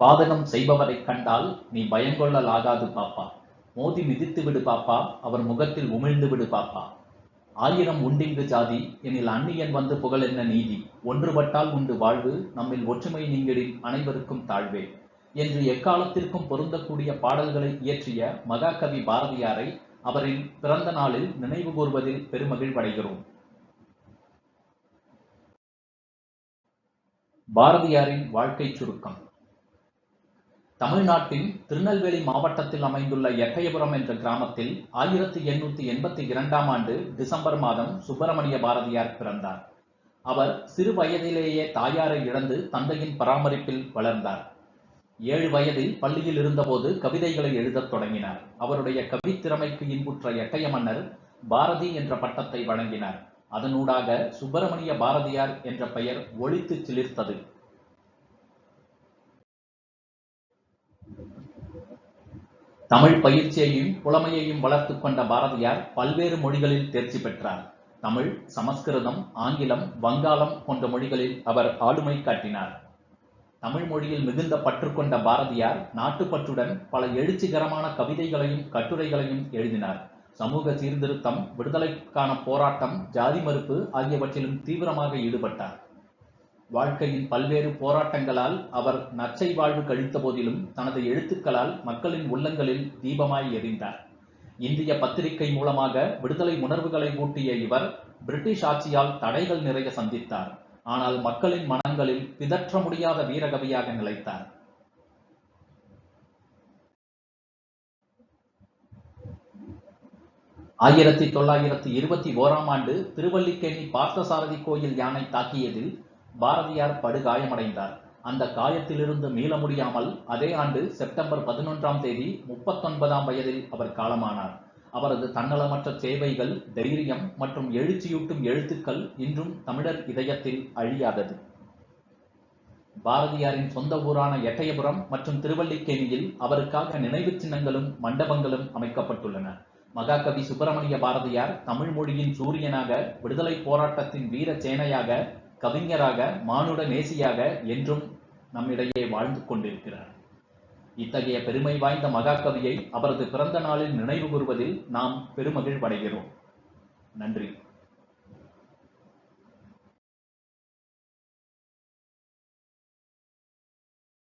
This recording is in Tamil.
பாதகம் செய்பவரைக் கண்டால் நீ பயங்கொள்ளலாகாது பாப்பா. மோதி மிதித்து விடு பாப்பா, அவர் முகத்தில் உமிழ்ந்து விடு பாப்பா. 1000 உண்டிங்கு ஜாதி, எனில் அந்நியன் வந்து புகழென்ன நீதி. ஒன்றுபட்டால் உண்டு வாழ்வு, நம்மில் ஒற்றுமை நீங்கிடின் அனைவருக்கும் தாழ்வே என்று எக்காலத்திற்கும் பொருந்தக்கூடிய பாடல்களை இயற்றிய மகாகவி பாரதியாரை அவரின் பிறந்த நாளில் நினைவு கூர்வதில் பெருமகிழ்வடைகிறோம். பாரதியாரின் வாழ்க்கை சுருக்கம். தமிழ்நாட்டின் திருநெல்வேலி மாவட்டத்தில் அமைந்துள்ள எட்டயபுரம் என்ற கிராமத்தில் 1882ஆம் ஆண்டு டிசம்பர் மாதம் சுப்பிரமணிய பாரதியார் பிறந்தார். அவர் சிறு வயதிலேயே தாயாரை இழந்து தந்தையின் பராமரிப்பில் வளர்ந்தார். 7 வயதில் பள்ளியில் இருந்தபோது கவிதைகளை எழுதத் தொடங்கினார். அவருடைய கவித்திறமைக்கு இன்புற்ற எட்டய மன்னர் பாரதி என்ற பட்டத்தை வழங்கினார். அதனூடாக சுப்பிரமணிய பாரதியார் என்ற பெயர் ஒலித்து சிலிர்த்தது. தமிழ் பயிற்சியையும் புலமையையும் வளர்த்து கொண்ட பாரதியார் பல்வேறு மொழிகளில் தேர்ச்சி பெற்றார். தமிழ், சமஸ்கிருதம், ஆங்கிலம், வங்காளம் போன்ற மொழிகளில் அவர் ஆளுமை காட்டினார். தமிழ் மொழியில் மிகுந்த பற்று கொண்ட பாரதியார் நாட்டுப்பற்றுடன் பல எழுச்சிகரமான கவிதைகளையும் கட்டுரைகளையும் எழுதினார். சமூக சீர்திருத்தம், விடுதலைக்கான போராட்டம், ஜாதி மறுப்பு ஆகியவற்றிலும் தீவிரமாக ஈடுபட்டார். வாழ்க்கையின் பல்வேறு போராட்டங்களால் அவர் நச்சை வாழ்வு கழித்த போதிலும் தனது எழுத்துக்களால் மக்களின் உள்ளங்களில் தீபமாய் எரிந்தார். இந்திய பத்திரிகை மூலமாக விடுதலை உணர்வுகளை ஊட்டிய இவர் பிரிட்டிஷ் ஆட்சியால் தடைகள் நிறைய சந்தித்தார். ஆனால் மக்களின் மனங்களில் பிதற்ற முடியாத வீரகவியாக நிலைத்தார். ஆயிரத்தி 1921ஆம் ஆண்டு திருவல்லிக்கேணி பார்த்தசாரதி கோயில் யானை தாக்கியதில் பாரதியார் படுகாயமடைந்தார். அந்த காயத்திலிருந்து மீள முடியாமல் அதே ஆண்டு செப்டம்பர் 11ஆம் தேதி 39ஆம் வயதில் அவர் காலமானார். அவரது தன்னலமற்ற சேவைகள், தைரியம் மற்றும் எழுச்சியூட்டும் எழுத்துக்கள் இன்றும் தமிழர் இதயத்தில் அழியாதது. பாரதியாரின் சொந்த ஊரான எட்டயபுரம் மற்றும் திருவல்லிக்கேணியில் அவருக்காக நினைவு சின்னங்களும் மண்டபங்களும் அமைக்கப்பட்டுள்ளன. மகாகவி சுப்பிரமணிய பாரதியார் தமிழ் மொழியின் சூரியனாக, விடுதலை போராட்டத்தின் வீர சேனையாக, கவிஞராக, மானுட நேசியாக என்றும் நம்மிடையே வாழ்ந்து கொண்டிருக்கிறார். இத்தகைய பெருமை வாய்ந்த மகாகவியை அவரது பிறந்த நாளில் நினைவு கூறுவதில் நாம் பெருமகிழ்வடைகிறோம். நன்றி.